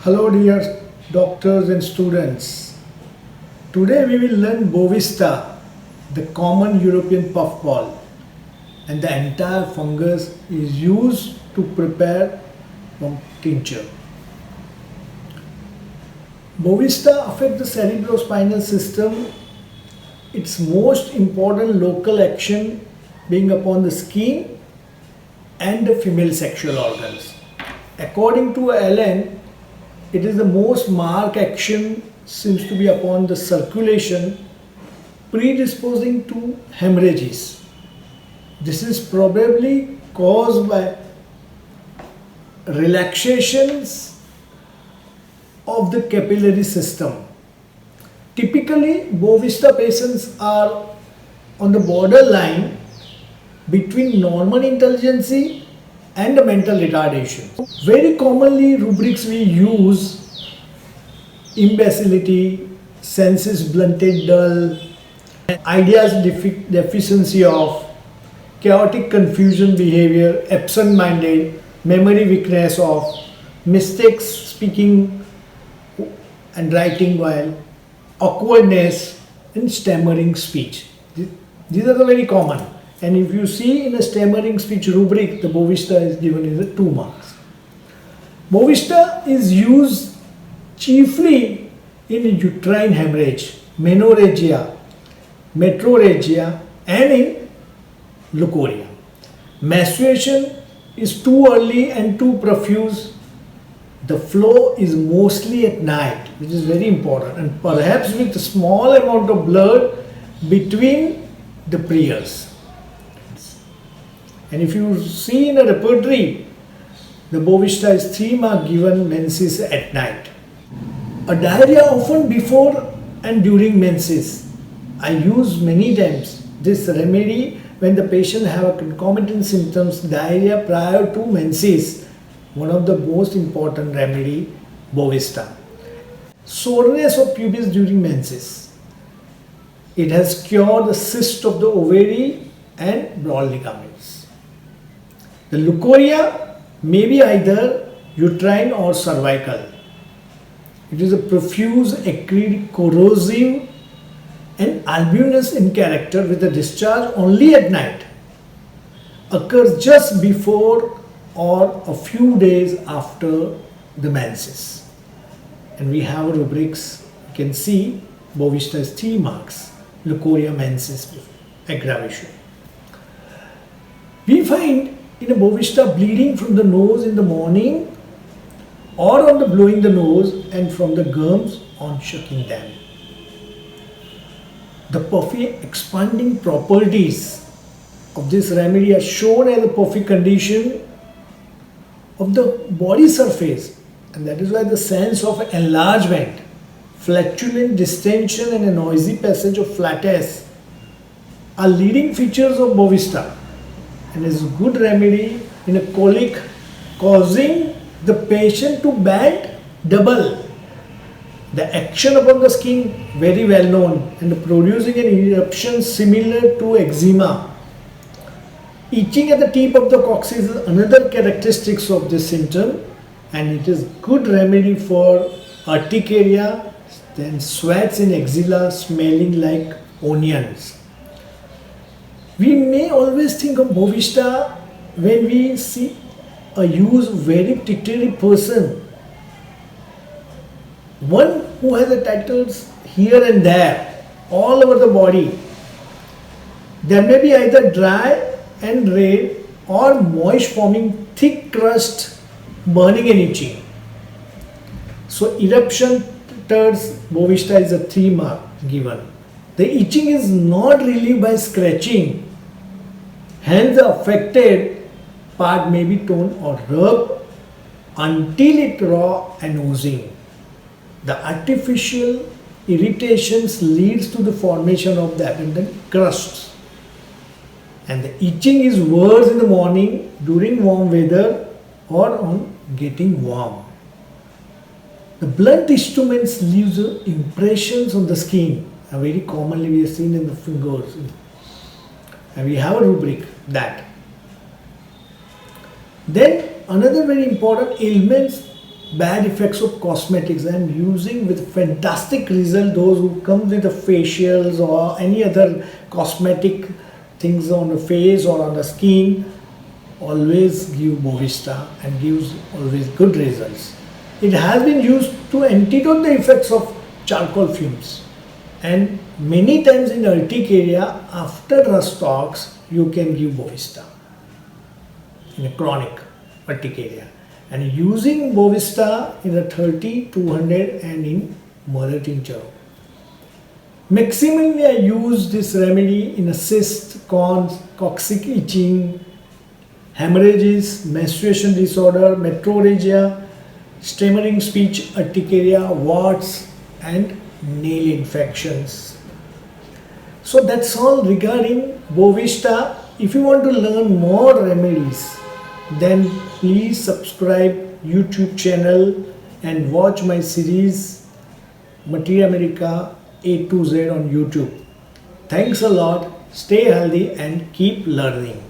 Hello dear doctors and students. Today we will learn BOVISTA, the common European puffball, and the entire fungus is used to prepare from tincture. BOVISTA affects the cerebrospinal system. Its most important local action being upon the skin and the female sexual organs. According to Allen, it is the most marked action seems to be upon the circulation, predisposing to hemorrhages. This is probably caused by relaxations of the capillary system. Typically, BOVISTA patients are on the borderline between normal intelligence and the mental retardation. Very commonly rubrics we use: imbecility, senses blunted dull, ideas deficiency of, chaotic confusion behavior, absent-minded, memory weakness of, mistakes speaking and writing while, awkwardness and stammering speech. These are the very common. And if you see in a stammering speech rubric, the BOVISTA is given as a 2 marks. BOVISTA is used chiefly in uterine hemorrhage, menorrhagia, metrorrhagia and in leukorrhea. Masturbation is too early and too profuse. The flow is mostly at night, which is very important, and perhaps with a small amount of blood between the prayers. And if you see in a repertory, the BOVISTA is 3 marks given menses at night. A diarrhea often before and during menses. I use many times this remedy when the patient have a concomitant symptoms, diarrhea prior to menses. One of the most important remedy, BOVISTA. Soreness of pubis during menses. It has cured the cyst of the ovary and broad ligaments. The leukorrhea may be either uterine or cervical. It is a profuse, acrid, corrosive and albumous in character with a discharge only at night. Occurs just before or a few days after the menses. And we have rubrics. You can see BOVISTA is 3 marks. Leukorrhea, menses aggravation. We find in a BOVISTA bleeding from the nose in the morning or on the blowing the nose and from the gums on shaking them. The puffy expanding properties of this remedy are shown as a puffy condition of the body surface, and that is why the sense of enlargement, flatulent distension and a noisy passage of flatus are leading features of BOVISTA, and is a good remedy in a colic, causing the patient to bend double. The action upon the skin very well known and producing an eruption similar to eczema. Itching at the tip of the coccyx is another characteristics of this symptom, and it is good remedy for urticaria, then sweats in axilla smelling like onions. We may always think of BOVISTA when we see a use very titillary person, one who has the titles here and there all over the body. There may be either dry and red or moist, forming thick crust, burning and itching. So eruption turns BOVISTA is a 3 mark given. The itching is not relieved by scratching. Hence the affected part may be torn or rubbed until it raw and oozing. The artificial irritations leads to the formation of the abundant crusts. And the itching is worse in the morning during warm weather or on getting warm. The blunt instruments leaves impressions on the skin, and very commonly we are seen in the fingers. And we have a rubric that. Then another very important ailments bad effects of cosmetics. I am using with fantastic result those who come with the facials or any other cosmetic things on the face or on the skin. Always give BOVISTA and gives always good results. It has been used to antidote the effects of charcoal fumes, and many times in urticaria after rust talks you can give BOVISTA in a chronic urticaria, and using BOVISTA in a 30, 200 and in mother tincture. Maximally I use this remedy in a cyst, corns, coccyx itching, hemorrhages, menstruation disorder, metrorrhagia, stammering speech, urticaria, warts and nail infections. So that's all regarding BOVISTA. If you want to learn more remedies, then please subscribe YouTube channel and watch my series Materia America A to Z on YouTube. Thanks a lot. Stay healthy and keep learning.